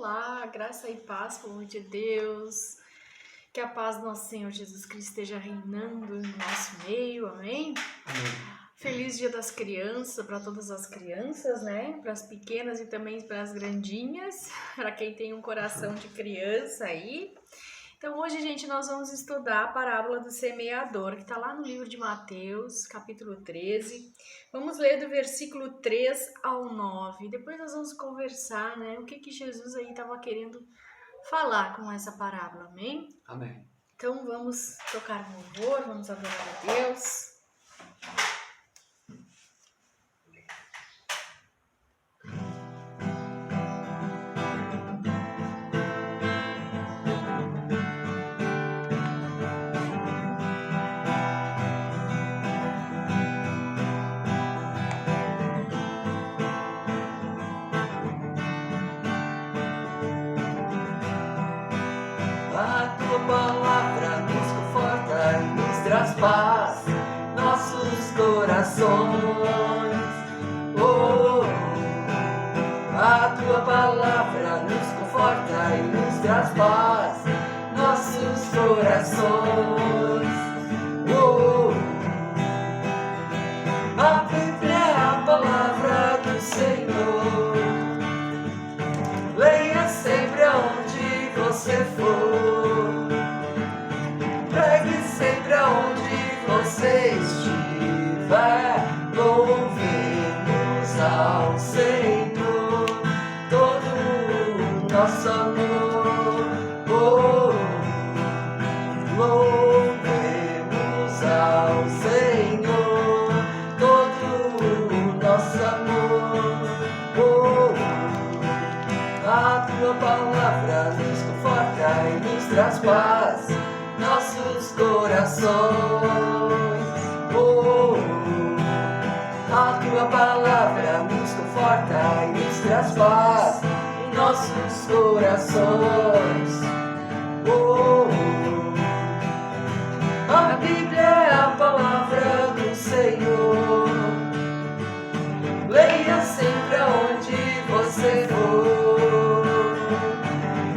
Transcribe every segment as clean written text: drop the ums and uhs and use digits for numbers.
Olá, graça e paz, povo de Deus. Que a paz do nosso Senhor Jesus Cristo esteja reinando no nosso meio, amém? Feliz Dia das Crianças para todas as crianças, né? Para as pequenas e também para as grandinhas, para quem tem um coração de criança aí. Então hoje, gente, nós vamos estudar a parábola do semeador, que está lá no livro de Mateus, capítulo 13. Vamos ler do versículo 3 ao 9. Depois nós vamos conversar, né? O que Jesus aí estava querendo falar com essa parábola, amém? Amém. Então vamos tocar louvor, vamos adorar a Deus. A tua palavra nos conforta e nos traz paz, nossos corações. Oh, a tua palavra nos conforta e nos traz paz, nossos corações. Oh, a Bíblia é a palavra do Senhor. Leia sempre aonde você for, pregue sempre aonde você estiver. Louvemos ao Senhor todo o nosso amor. Oh, louvemos ao Senhor todo o nosso amor. Oh, a tua palavra nos conforta e nos traz paz, nossos corações. Oh, a tua palavra nos conforta e nos traz paz, nossos corações. Oh, a Bíblia é a palavra do Senhor. Leia sempre aonde você for,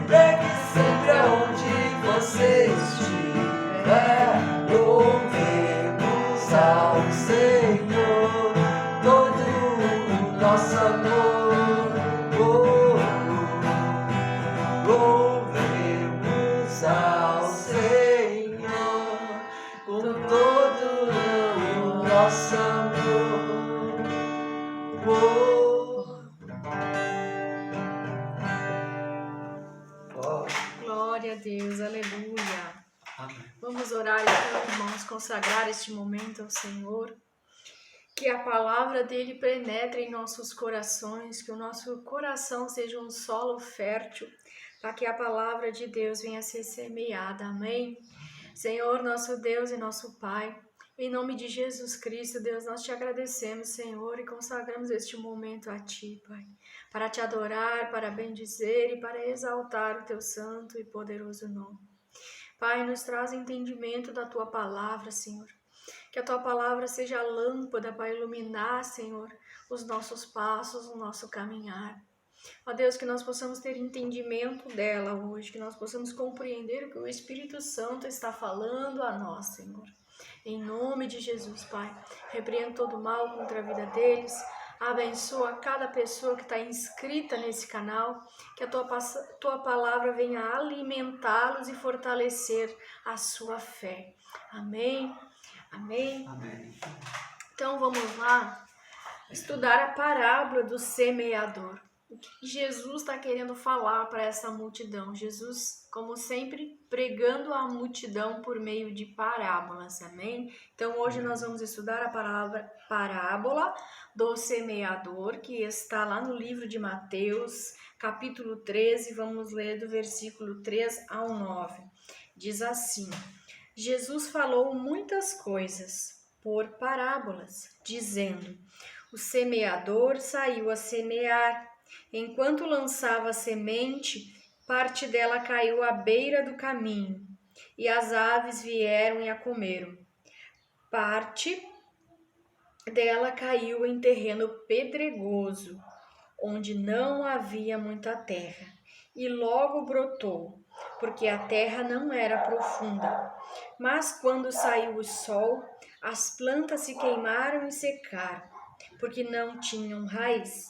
pregue sempre aonde você estiver. Louvemos ao Senhor todo o nosso amor. Oh, louvemos ao Senhor com todo o nosso amor. Glória a Deus, aleluia. Amém. Vamos orar então, irmãos, consagrar este momento ao Senhor. Que a palavra dele penetre em nossos corações, que o nosso coração seja um solo fértil, para que a palavra de Deus venha a ser semeada. Amém? Senhor, nosso Deus e nosso Pai, em nome de Jesus Cristo, Deus, nós te agradecemos, Senhor, e consagramos este momento a Ti, Pai, para te adorar, para bendizer e para exaltar o Teu santo e poderoso nome. Pai, nos traz entendimento da Tua palavra, Senhor. Que a Tua palavra seja a lâmpada para iluminar, Senhor, os nossos passos, o nosso caminhar. Ó Deus, que nós possamos ter entendimento dela hoje, que nós possamos compreender o que o Espírito Santo está falando a nós, Senhor. Em nome de Jesus, Pai, repreendo todo mal contra a vida deles, abençoa cada pessoa que está inscrita nesse canal, que a tua palavra venha alimentá-los e fortalecer a sua fé. Amém. Amém? Amém. Então vamos lá estudar a parábola do semeador. O que Jesus está querendo falar para essa multidão? Jesus, como sempre, pregando a multidão por meio de parábolas, amém? Então hoje nós vamos estudar a parábola do semeador, que está lá no livro de Mateus, capítulo 13, vamos ler do versículo 3 ao 9. Diz assim: Jesus falou muitas coisas por parábolas, dizendo: o semeador saiu a semear. Enquanto lançava a semente, parte dela caiu à beira do caminho, e as aves vieram e a comeram. Parte dela caiu em terreno pedregoso, onde não havia muita terra, e logo brotou, porque a terra não era profunda. Mas quando saiu o sol, as plantas se queimaram e secaram, porque não tinham raiz.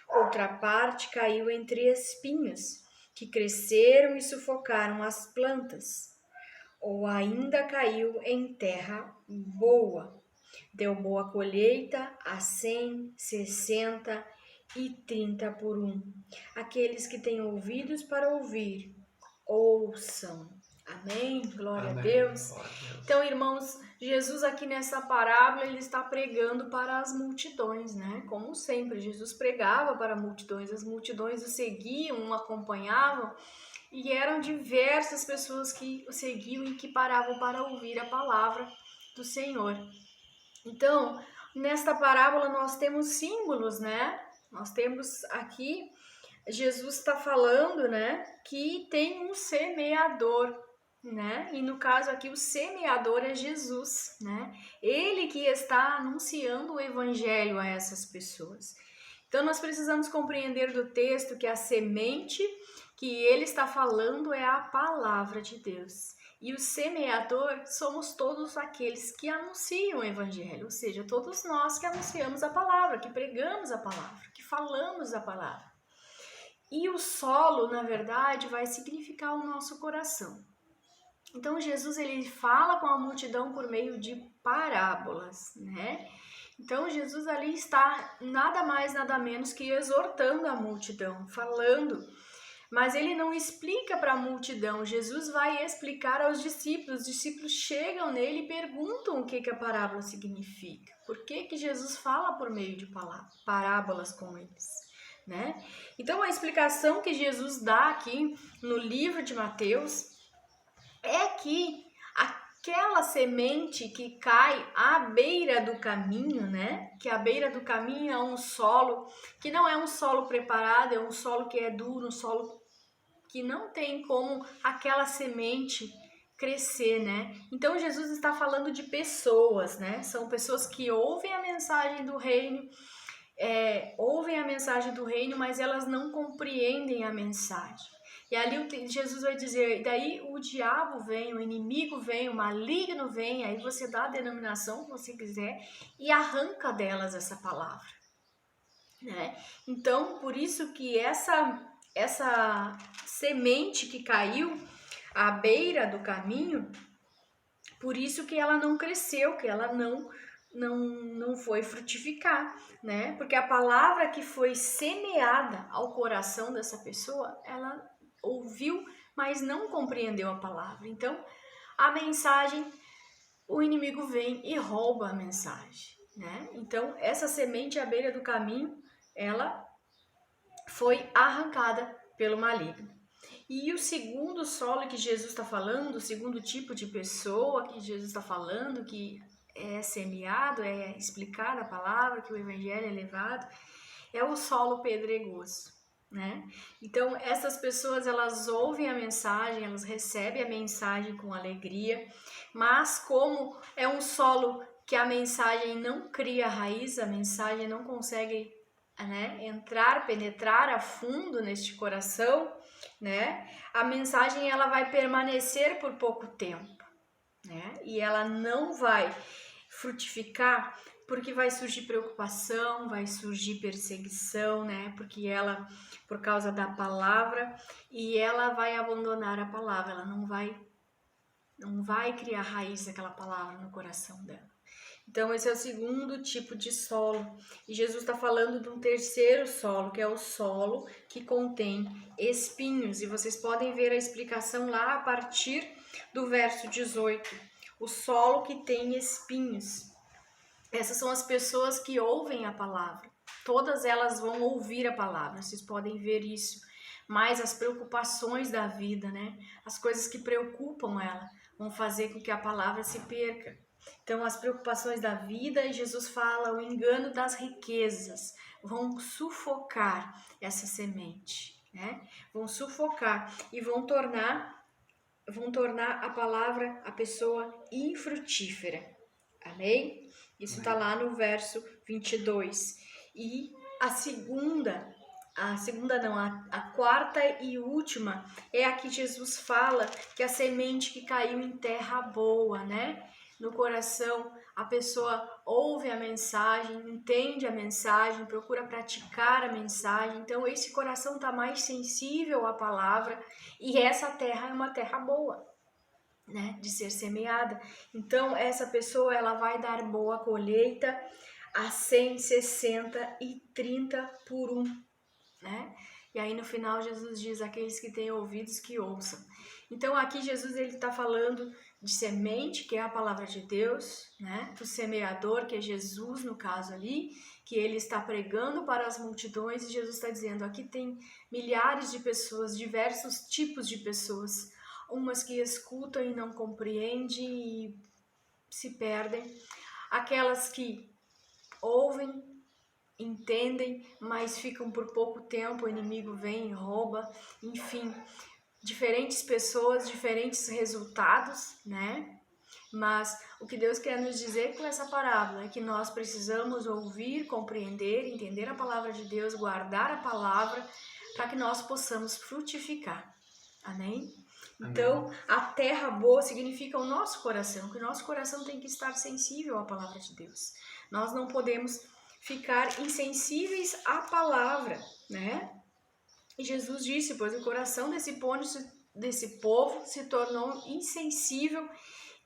Outra parte caiu entre espinhos, que cresceram e sufocaram as plantas. Ou ainda caiu em terra boa. Deu boa colheita a 100, 60 e 30 por um. Aqueles que têm ouvidos para ouvir, ouçam. Amém? Glória Amém. a Deus. Glória a Deus. Então, irmãos, Jesus aqui nessa parábola, ele está pregando para as multidões, né? Como sempre, Jesus pregava para multidões, as multidões o seguiam, o acompanhavam, e eram diversas pessoas que o seguiam e que paravam para ouvir a palavra do Senhor. Então, nesta parábola nós temos símbolos, né? Nós temos aqui, Jesus está falando, né, que tem um semeador, né? E no caso aqui o semeador é Jesus, né? Ele que está anunciando o evangelho a essas pessoas. Então nós precisamos compreender do texto que a semente que ele está falando é a palavra de Deus. E o semeador somos todos aqueles que anunciam o evangelho, ou seja, todos nós que anunciamos a palavra, que pregamos a palavra, que falamos a palavra. E o solo, na verdade, vai significar o nosso coração. Então Jesus ele fala com a multidão por meio de parábolas, né? Então Jesus ali está nada mais, nada menos que exortando a multidão, falando. Mas ele não explica para a multidão, Jesus vai explicar aos discípulos. Os discípulos chegam nele e perguntam o que a parábola significa. Por que Jesus fala por meio de parábolas com eles, né? Então a explicação que Jesus dá aqui no livro de Mateus é que aquela semente que cai à beira do caminho, né? Que à beira do caminho é um solo que não é um solo preparado, é um solo que é duro, um solo que não tem como aquela semente crescer, né? Então Jesus está falando de pessoas, né? São pessoas que ouvem a mensagem do reino, mas elas não compreendem a mensagem. E ali Jesus vai dizer, daí o diabo vem, o inimigo vem, o maligno vem, aí você dá a denominação que você quiser e arranca delas essa palavra, né? Então, por isso que essa semente que caiu à beira do caminho, por isso que ela não cresceu, que ela não foi frutificar, né? Porque a palavra que foi semeada ao coração dessa pessoa, ela ouviu, mas não compreendeu a palavra. Então, a mensagem, o inimigo vem e rouba a mensagem, né? Então, essa semente à beira do caminho, ela foi arrancada pelo maligno. E o segundo solo que Jesus está falando, o segundo tipo de pessoa que Jesus está falando, que é semeado, é explicada a palavra, que o evangelho é levado, é o solo pedregoso, né? Então, essas pessoas, elas ouvem a mensagem, elas recebem a mensagem com alegria, mas como é um solo que a mensagem não cria raiz, a mensagem não consegue, né, penetrar a fundo neste coração, né? A mensagem ela vai permanecer por pouco tempo, né? E ela não vai frutificar porque vai surgir preocupação, vai surgir perseguição, né? Por causa da palavra, e ela vai abandonar a palavra, ela não vai criar raiz daquela palavra no coração dela. Então, esse é o segundo tipo de solo. E Jesus está falando de um terceiro solo, que é o solo que contém espinhos. E vocês podem ver a explicação lá a partir do verso 18. O solo que tem espinhos. Essas são as pessoas que ouvem a palavra. Todas elas vão ouvir a palavra, vocês podem ver isso. Mas as preocupações da vida, né? As coisas que preocupam ela vão fazer com que a palavra se perca. Então, as preocupações da vida, e Jesus fala, o engano das riquezas, vão sufocar essa semente, né? Vão sufocar e vão tornar a palavra, a pessoa infrutífera. Amém? Isso está lá no verso 22. E a segunda a segunda não, a quarta e última é a que Jesus fala que a semente que caiu em terra boa, né? No coração, a pessoa ouve a mensagem, entende a mensagem, procura praticar a mensagem. Então, esse coração está mais sensível à palavra e essa terra é uma terra boa, né? De ser semeada. Então, essa pessoa ela vai dar boa colheita a 100, 60 e 30 por 1. Né? E aí no final Jesus diz, aqueles que têm ouvidos que ouçam. Então aqui Jesus ele está falando de semente, que é a palavra de Deus, né? Do semeador, que é Jesus no caso ali, que ele está pregando para as multidões e Jesus está dizendo, aqui tem milhares de pessoas, diversos tipos de pessoas, umas que escutam e não compreendem e se perdem, aquelas que ouvem, entendem, mas ficam por pouco tempo, o inimigo vem e rouba, enfim, diferentes pessoas, diferentes resultados, né? Mas o que Deus quer nos dizer com essa parábola é que nós precisamos ouvir, compreender, entender a palavra de Deus, guardar a palavra, para que nós possamos frutificar. Amém? Então, a terra boa significa o nosso coração, que o nosso coração tem que estar sensível à palavra de Deus. Nós não podemos ficar insensíveis à palavra, né? E Jesus disse, pois o coração desse povo se tornou insensível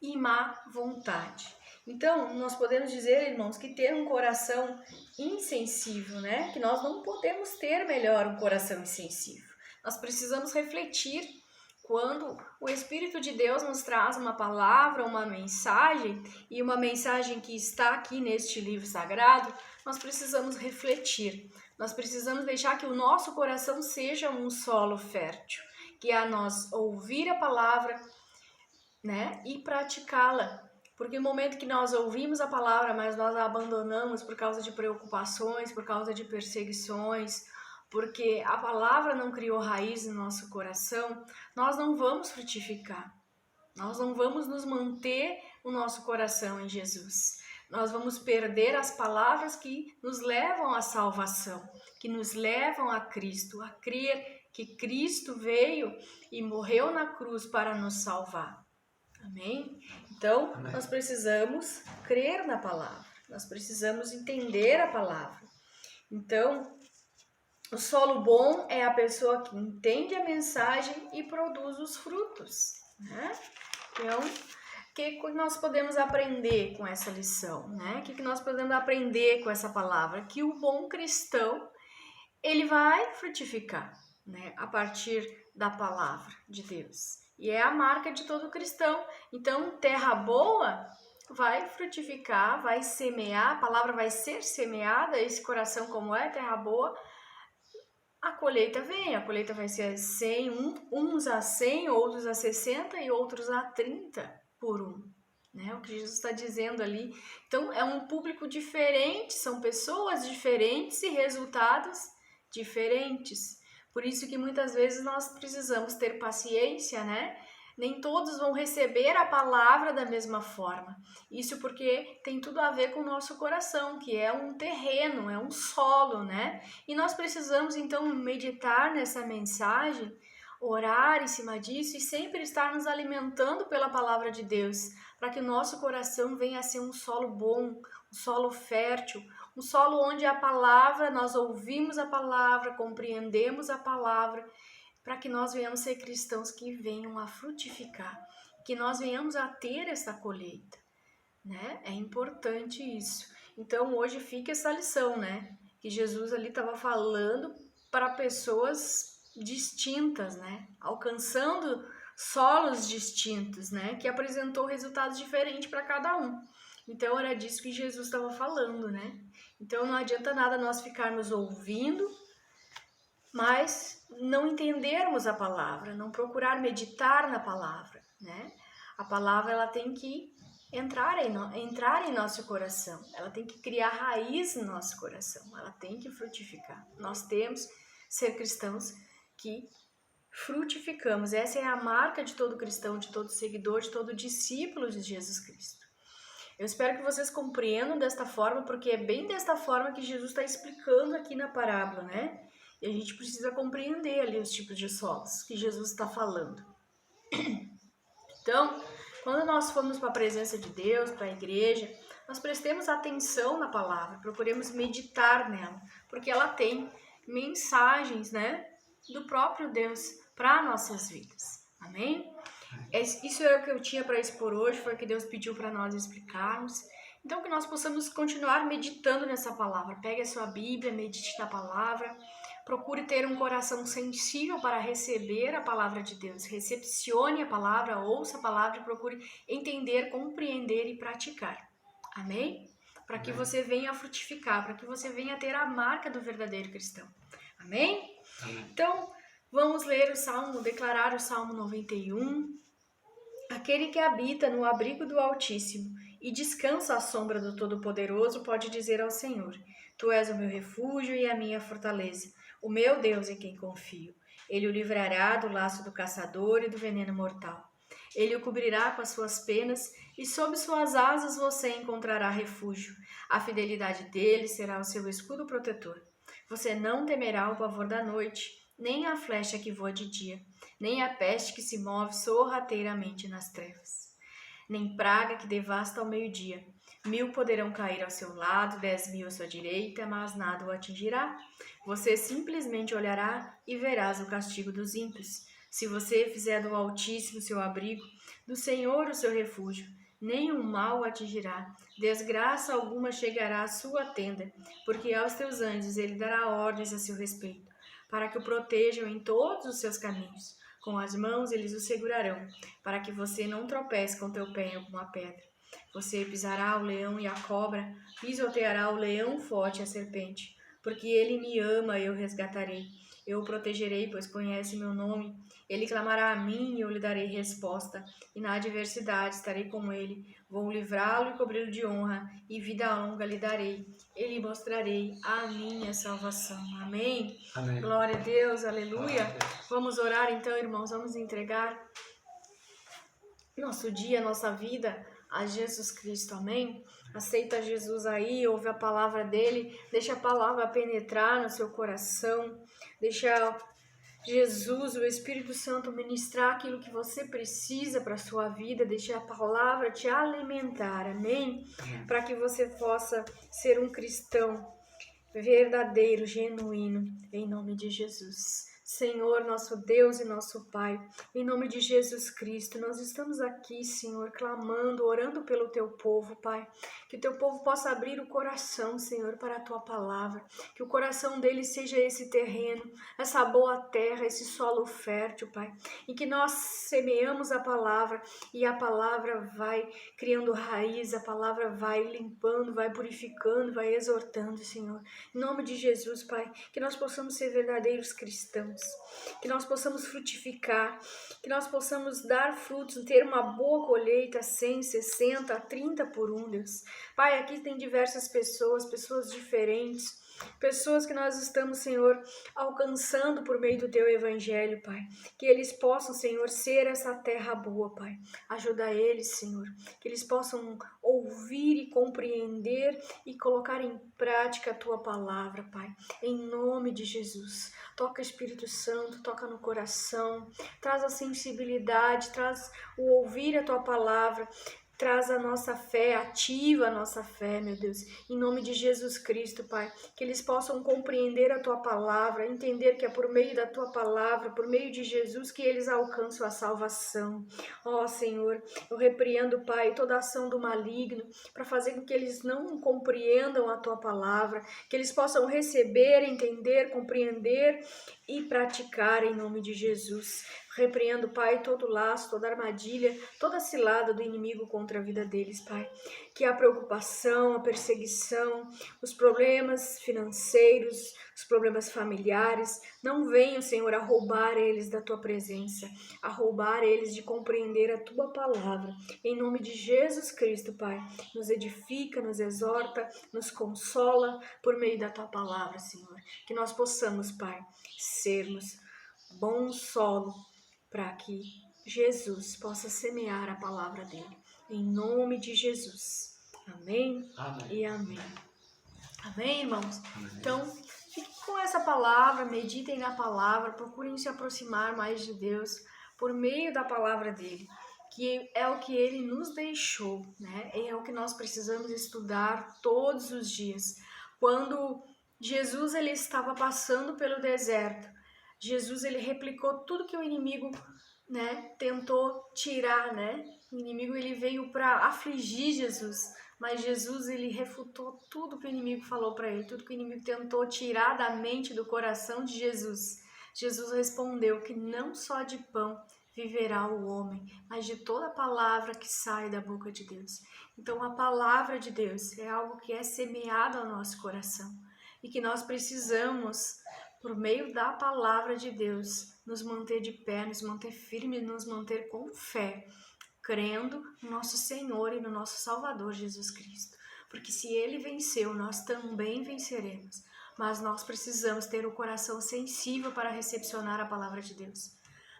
e má vontade. Então, nós podemos dizer, irmãos, que ter um coração insensível, né? Que nós não podemos ter melhor um coração insensível. Nós precisamos refletir quando o Espírito de Deus nos traz uma palavra, uma mensagem, e uma mensagem que está aqui neste livro sagrado, nós precisamos refletir. Nós precisamos deixar que o nosso coração seja um solo fértil, que a nós ouvir a palavra, né, e praticá-la. Porque no momento que nós ouvimos a palavra, mas nós a abandonamos por causa de preocupações, por causa de perseguições, porque a palavra não criou raiz no nosso coração, nós não vamos frutificar. Nós não vamos nos manter o nosso coração em Jesus. Nós vamos perder as palavras que nos levam à salvação, que nos levam a Cristo, a crer que Cristo veio e morreu na cruz para nos salvar. Amém? Então, Amém. Nós precisamos crer na palavra, nós precisamos entender a palavra. Então, o solo bom é a pessoa que entende a mensagem e produz os frutos, né? Então, o que nós podemos aprender com essa lição, né? O que nós podemos aprender com essa palavra? Que o bom cristão, ele vai frutificar, né? A partir da palavra de Deus. E é a marca de todo cristão. Então, terra boa vai frutificar, vai semear, a palavra vai ser semeada, esse coração como é terra boa, a colheita vem, a colheita vai ser 100, uns a 100, outros a 60 e outros a 30 por 1, né? O que Jesus está dizendo ali. Então, é um público diferente, são pessoas diferentes e resultados diferentes. Por isso que muitas vezes nós precisamos ter paciência, né? Nem todos vão receber a palavra da mesma forma. Isso porque tem tudo a ver com o nosso coração, que é um terreno, é um solo, né? E nós precisamos, então, meditar nessa mensagem, orar em cima disso e sempre estar nos alimentando pela palavra de Deus, para que o nosso coração venha a ser um solo bom, um solo fértil, um solo onde a palavra, nós ouvimos a palavra, compreendemos a palavra, para que nós venhamos ser cristãos que venham a frutificar, que nós venhamos a ter essa colheita, né? É importante isso. Então hoje fica essa lição, né? Que Jesus ali estava falando para pessoas distintas, né? Alcançando solos distintos, né? Que apresentou resultados diferentes para cada um. Então era disso que Jesus estava falando, né? Então não adianta nada nós ficarmos ouvindo, mas não entendermos a palavra, não procurar meditar na palavra, né? A palavra ela tem que entrar em nosso coração, ela tem que criar raiz no nosso coração, ela tem que frutificar. Nós temos que ser cristãos que frutificamos. Essa é a marca de todo cristão, de todo seguidor, de todo discípulo de Jesus Cristo. Eu espero que vocês compreendam desta forma, porque é bem desta forma que Jesus está explicando aqui na parábola, né? E a gente precisa compreender ali os tipos de solos que Jesus está falando. Então, quando nós formos para a presença de Deus, para a igreja, nós prestemos atenção na palavra, procuremos meditar nela, porque ela tem mensagens, né, do próprio Deus para nossas vidas. Amém? Isso é o que eu tinha para expor hoje, foi o que Deus pediu para nós explicarmos. Então, que nós possamos continuar meditando nessa palavra. Pegue a sua Bíblia, medite na palavra. Procure ter um coração sensível para receber a palavra de Deus. Recepcione a palavra, ouça a palavra e procure entender, compreender e praticar. Amém? Para que você venha a frutificar, para que você venha a ter a marca do verdadeiro cristão. Amém? Amém. Então, vamos ler o Salmo, declarar o Salmo 91. Aquele que habita no abrigo do Altíssimo e descansa à sombra do Todo-Poderoso pode dizer ao Senhor: Tu és o meu refúgio e a minha fortaleza, o meu Deus em quem confio. Ele o livrará do laço do caçador e do veneno mortal. Ele o cobrirá com as suas penas e sob suas asas você encontrará refúgio. A fidelidade dele será o seu escudo protetor. Você não temerá o pavor da noite, nem a flecha que voa de dia, nem a peste que se move sorrateiramente nas trevas, nem praga que devasta ao meio-dia. 1000 poderão cair ao seu lado, 10.000 à sua direita, mas nada o atingirá. Você simplesmente olhará e verás o castigo dos ímpios. Se você fizer do Altíssimo seu abrigo, do Senhor o seu refúgio, nenhum mal o atingirá, desgraça alguma chegará à sua tenda, porque aos teus anjos ele dará ordens a seu respeito, para que o protejam em todos os seus caminhos. Com as mãos eles o segurarão, para que você não tropece com teu pé em alguma pedra. Você pisará o leão e a cobra, pisoteará o leão forte e a serpente. Porque ele me ama, eu o resgatarei. Eu o protegerei, pois conhece meu nome. Ele clamará a mim e eu lhe darei resposta. E na adversidade estarei com ele. Vou livrá-lo e cobri-lo de honra, e vida longa lhe darei. Ele mostrarei a minha salvação. Amém? Amém. Glória a Deus, aleluia. Vamos orar então, irmãos, vamos entregar nosso dia, nossa vida a Jesus Cristo, amém? Aceita Jesus aí, ouve a palavra dele, deixa a palavra penetrar no seu coração, deixa Jesus, o Espírito Santo, ministrar aquilo que você precisa para a sua vida, deixa a palavra te alimentar, amém? Para que você possa ser um cristão verdadeiro, genuíno, em nome de Jesus. Senhor, nosso Deus e nosso Pai, em nome de Jesus Cristo, nós estamos aqui, Senhor, clamando, orando pelo Teu povo, Pai, que o Teu povo possa abrir o coração, Senhor, para a Tua palavra, que o coração deles seja esse terreno, essa boa terra, esse solo fértil, Pai, em que nós semeamos a palavra e a palavra vai criando raiz, a palavra vai limpando, vai purificando, vai exortando, Senhor. Em nome de Jesus, Pai, que nós possamos ser verdadeiros cristãos, que nós possamos frutificar, que nós possamos dar frutos, ter uma boa colheita, 100, 60, 30 por um, Deus. Pai, aqui tem diversas pessoas diferentes, pessoas que nós estamos, Senhor, alcançando por meio do Teu Evangelho, Pai. Que eles possam, Senhor, ser essa terra boa, Pai. Ajuda eles, Senhor. Que eles possam ouvir e compreender e colocar em prática a Tua palavra, Pai. Em nome de Jesus. Toca, Espírito Santo, toca no coração. Traz a sensibilidade, traz o ouvir a Tua palavra. Traz a nossa fé, ativa a nossa fé, meu Deus, em nome de Jesus Cristo, Pai, que eles possam compreender a Tua palavra, entender que é por meio da Tua palavra, por meio de Jesus, que eles alcançam a salvação. Ó Senhor, eu repreendo, Pai, toda ação do maligno, para fazer com que eles não compreendam a Tua palavra, que eles possam receber, entender, compreender e praticar em nome de Jesus. Repreendo, Pai, todo laço, toda armadilha, toda cilada do inimigo contra a vida deles, Pai. Que a preocupação, a perseguição, os problemas financeiros, os problemas familiares, não venham, Senhor, a roubar eles da Tua presença, a roubar eles de compreender a Tua palavra. Em nome de Jesus Cristo, Pai, nos edifica, nos exorta, nos consola por meio da Tua palavra, Senhor. Que nós possamos, Pai, sermos bom solo, para que Jesus possa semear a palavra dele. Em nome de Jesus. Amém, amém. E amém. Amém, irmãos? Amém. Então, Fiquem com essa palavra, meditem na palavra, procurem se aproximar mais de Deus por meio da palavra dele, que é o que ele nos deixou, né? É o que nós precisamos estudar todos os dias. Quando Jesus ele estava passando pelo deserto, Jesus ele replicou tudo que o inimigo, né, tentou tirar, né? O inimigo ele veio para afligir Jesus, mas Jesus ele refutou tudo que o inimigo falou para ele, tudo que o inimigo tentou tirar da mente, do coração de Jesus. Jesus respondeu que não só de pão viverá o homem, mas de toda palavra que sai da boca de Deus. Então a palavra de Deus é algo que é semeado ao nosso coração e que nós precisamos, por meio da palavra de Deus, nos manter de pé, nos manter firmes, nos manter com fé, crendo no nosso Senhor e no nosso Salvador Jesus Cristo. Porque se Ele venceu, nós também venceremos. Mas nós precisamos ter o coração sensível para recepcionar a palavra de Deus,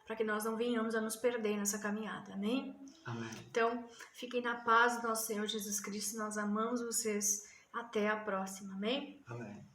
para que nós não venhamos a nos perder nessa caminhada, amém? Amém. Então, fiquem na paz do nosso Senhor Jesus Cristo, nós amamos vocês, até a próxima, amém? Amém.